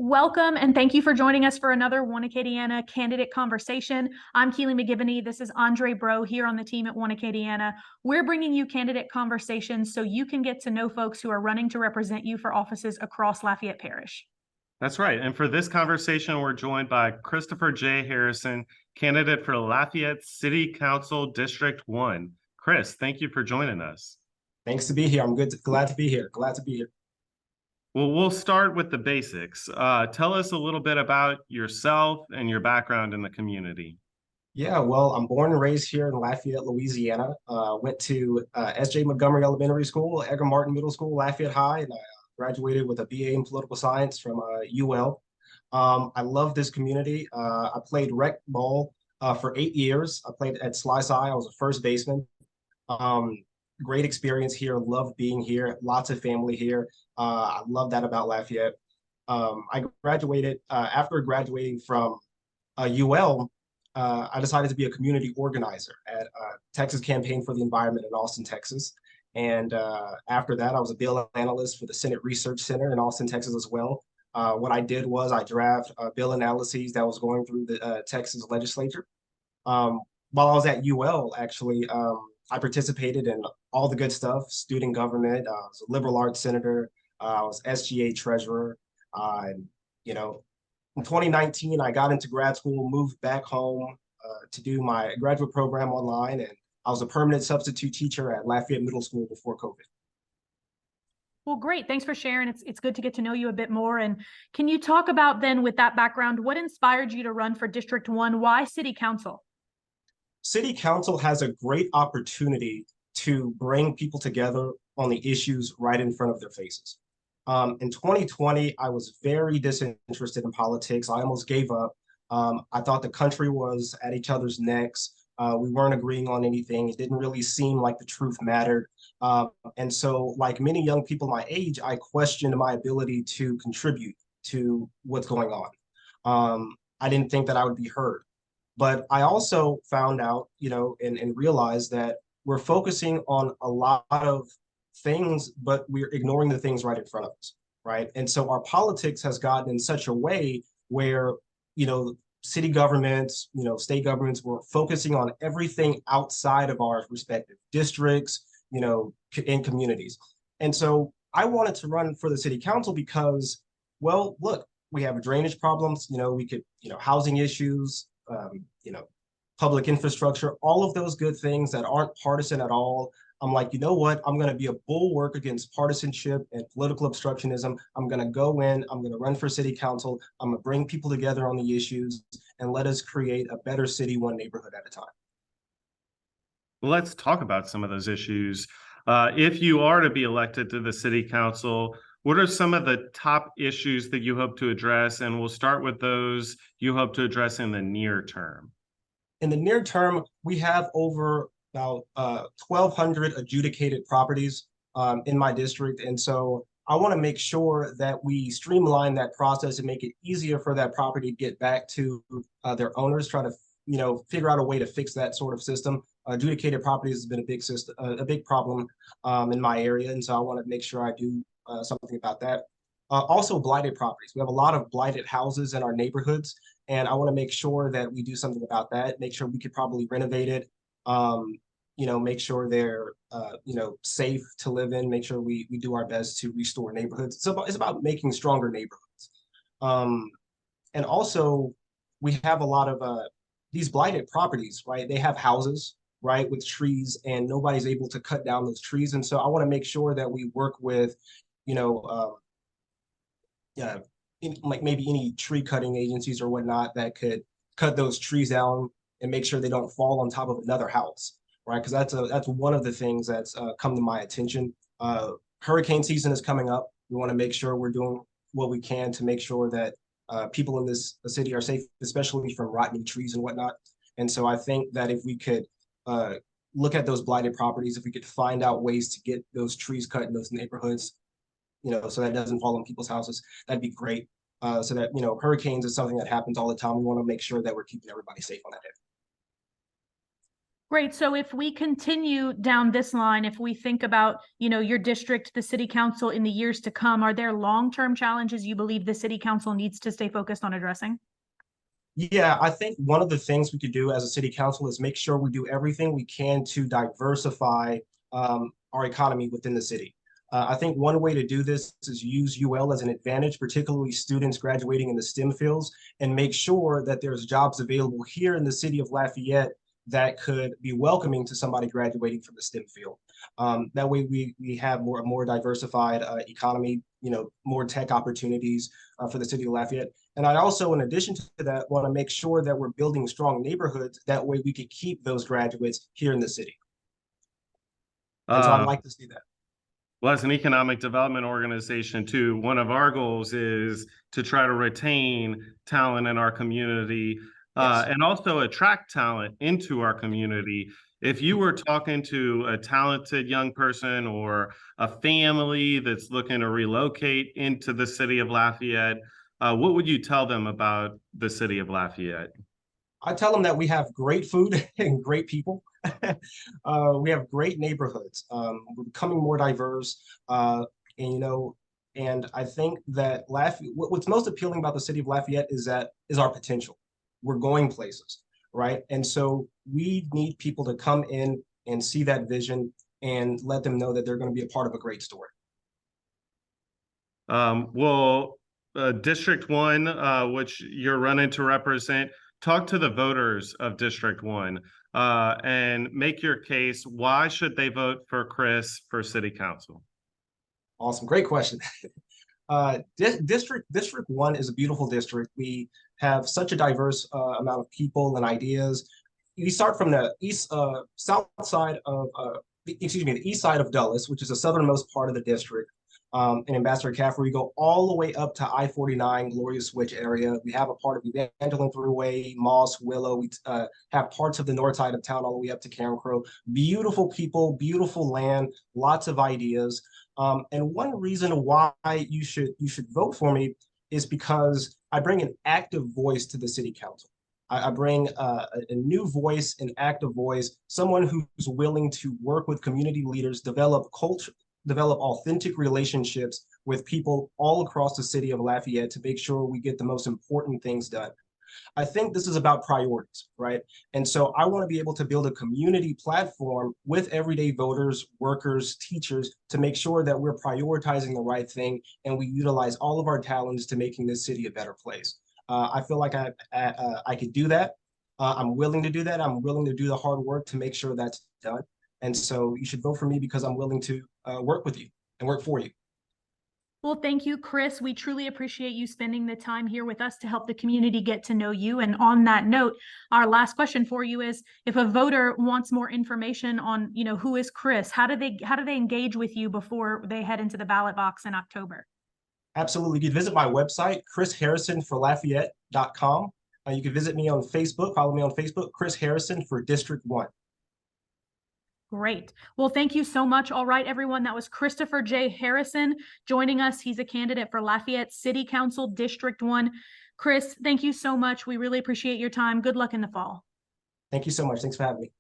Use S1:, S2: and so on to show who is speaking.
S1: Welcome and thank you for joining us for another One Acadiana candidate conversation. I'm Keely McGivney. This is Andre Bro here on the team at One Acadiana. We're bringing you candidate conversations so you can get to know folks who are running to represent you for offices across Lafayette Parish.
S2: That's right. And for this conversation, we're joined by Kristopher J. Harrison, candidate for Lafayette City Council District 1. Chris, thank you for joining us.
S3: Thanks to be here. I'm glad to be here. Glad to be here.
S2: Well, we'll start with the basics. Tell us a little bit about yourself and your background in the community.
S3: Yeah, well, I'm born and raised here in Lafayette, Louisiana. Went to S.J. Montgomery Elementary School, Edgar Martin Middle School, Lafayette High, and I graduated with a BA in political science from UL. I love this community. I played rec ball for 8 years. I played at Slice I was a first baseman. Great experience here. Love being here. Lots of family here. I love that about Lafayette. I graduated after graduating from UL. I decided to be a community organizer at Texas Campaign for the Environment in Austin, Texas. And after that, I was a bill analyst for the Senate Research Center in Austin, Texas as well. What I did was I drafted bill analyses that was going through the Texas legislature. While I was at UL, actually, I participated in all the good stuff, student government. I was a liberal arts senator. I was SGA treasurer. And, in 2019, I got into grad school, moved back home to do my graduate program online, and I was a permanent substitute teacher at Lafayette Middle School before COVID.
S1: Well, great. Thanks for sharing. It's good to get to know you a bit more. And can you talk about then, with that background, what inspired you to run for District 1? Why City Council?
S3: City Council has a great opportunity to bring people together on the issues right in front of their faces. In 2020, I was very disinterested in politics. I almost gave up. I thought the country was at each other's necks. We weren't agreeing on anything. It didn't really seem like the truth mattered. And so, like many young people my age, I questioned my ability to contribute to what's going on. I didn't think that I would be heard. But I also found out, and realized that we're focusing on a lot of things, but we're ignoring the things right in front of us, right? And so our politics has gotten in such a way where, city governments, state governments were focusing on everything outside of our respective districts, in communities. And so I wanted to run for the city council because, well, look, we have drainage problems, we could, housing issues, public infrastructure, all of those good things that aren't partisan at all. I'm like, you know what? I'm going to be a bulwark against partisanship and political obstructionism. I'm going to go in, I'm going to run for city council. I'm going to bring people together on the issues and let us create a better city, one neighborhood at a time.
S2: Well, let's talk about some of those issues. If you are to be elected to the city council, what are some of the top issues that you hope to address? And we'll start with those you hope to address in the near term.
S3: In the near term, we have over about 1,200 adjudicated properties in my district. And so I want to make sure that we streamline that process and make it easier for that property to get back to their owners, try to, figure out a way to fix that sort of system. Adjudicated properties has been a big problem in my area. And so I want to make sure I do something about that. Also blighted properties. We have a lot of blighted houses in our neighborhoods, and I want to make sure that we do something about that, make sure we could probably renovate it, make sure they're, safe to live in, make sure we do our best to restore neighborhoods. So it's about making stronger neighborhoods. And also we have a lot of these blighted properties, right? They have houses, right, with trees, and nobody's able to cut down those trees. And so I want to make sure that we work with, like maybe any tree cutting agencies or whatnot that could cut those trees down and make sure they don't fall on top of another house, right? Because that's one of the things that's come to my attention. Hurricane season is coming up. We want to make sure we're doing what we can to make sure that people in this city are safe, especially from rotting trees and whatnot. And so I think that if we could look at those blighted properties, if we could find out ways to get those trees cut in those neighborhoods, so that doesn't fall on people's houses, that'd be great. So that, hurricanes is something that happens all the time. We want to make sure that we're keeping everybody safe on that end.
S1: Great. So if we continue down this line, if we think about, your district, the city council in the years to come, are there long-term challenges you believe the city council needs to stay focused on addressing?
S3: Yeah, I think one of the things we could do as a city council is make sure we do everything we can to diversify our economy within the city. I think one way to do this is use UL as an advantage, particularly students graduating in the STEM fields, and make sure that there's jobs available here in the city of Lafayette that could be welcoming to somebody graduating from the STEM field. That way we have a more diversified economy, more tech opportunities for the city of Lafayette. And I also, in addition to that, want to make sure that we're building strong neighborhoods. That way we could keep those graduates here in the city. And so I'd like to see that.
S2: Well, as an economic development organization too, one of our goals is to try to retain talent in our community and also attract talent into our community. If you were talking to a talented young person or a family that's looking to relocate into the city of Lafayette, what would you tell them about the city of Lafayette?
S3: I tell them that we have great food and great people. We have great neighborhoods. We're becoming more diverse, and I think that what's most appealing about the city of Lafayette is our potential. We're going places, right? And so we need people to come in and see that vision and let them know that they're going to be a part of a great story.
S2: District 1, which you're running to represent, talk to the voters of District 1 and make your case. Why should they vote for Chris for city council?
S3: Awesome. Great question. District 1 is a beautiful district. We have such a diverse amount of people and ideas. We start from the the east side of Dulles, which is the southernmost part of the district. In Ambassador Caffrey, we go all the way up to I-49 Gloria Switch area. We have a part of Evangeline Thruway, Moss, Willow. We have parts of the north side of town all the way up to Karen Crow. Beautiful people, beautiful land, lots of ideas. And one reason why you should vote for me is because I bring an active voice to the city council. I bring a new voice, an active voice, someone who's willing to work with community leaders, develop authentic relationships with people all across the city of Lafayette to make sure we get the most important things done. I think this is about priorities, right? And so I want to be able to build a community platform with everyday voters, workers, teachers to make sure that we're prioritizing the right thing and we utilize all of our talents to making this city a better place. I feel like I could do that. I'm willing to do that. I'm willing to do the hard work to make sure that's done. And so you should vote for me because I'm willing to work with you and work for you.
S1: Well, thank you, Chris. We truly appreciate you spending the time here with us to help the community get to know you. And on that note, our last question for you is, if a voter wants more information on, who is Chris, how do they engage with you before they head into the ballot box in October?
S3: Absolutely. You can visit my website, chrisharrisonforlafayette.com. You can visit me on Facebook, follow me on Facebook, Chris Harrison for District 1.
S1: Great. Well, thank you so much. All right, everyone. That was Kristopher J. Harrison joining us. He's a candidate for Lafayette City Council District 1. Chris, thank you so much. We really appreciate your time. Good luck in the fall.
S3: Thank you so much. Thanks for having me.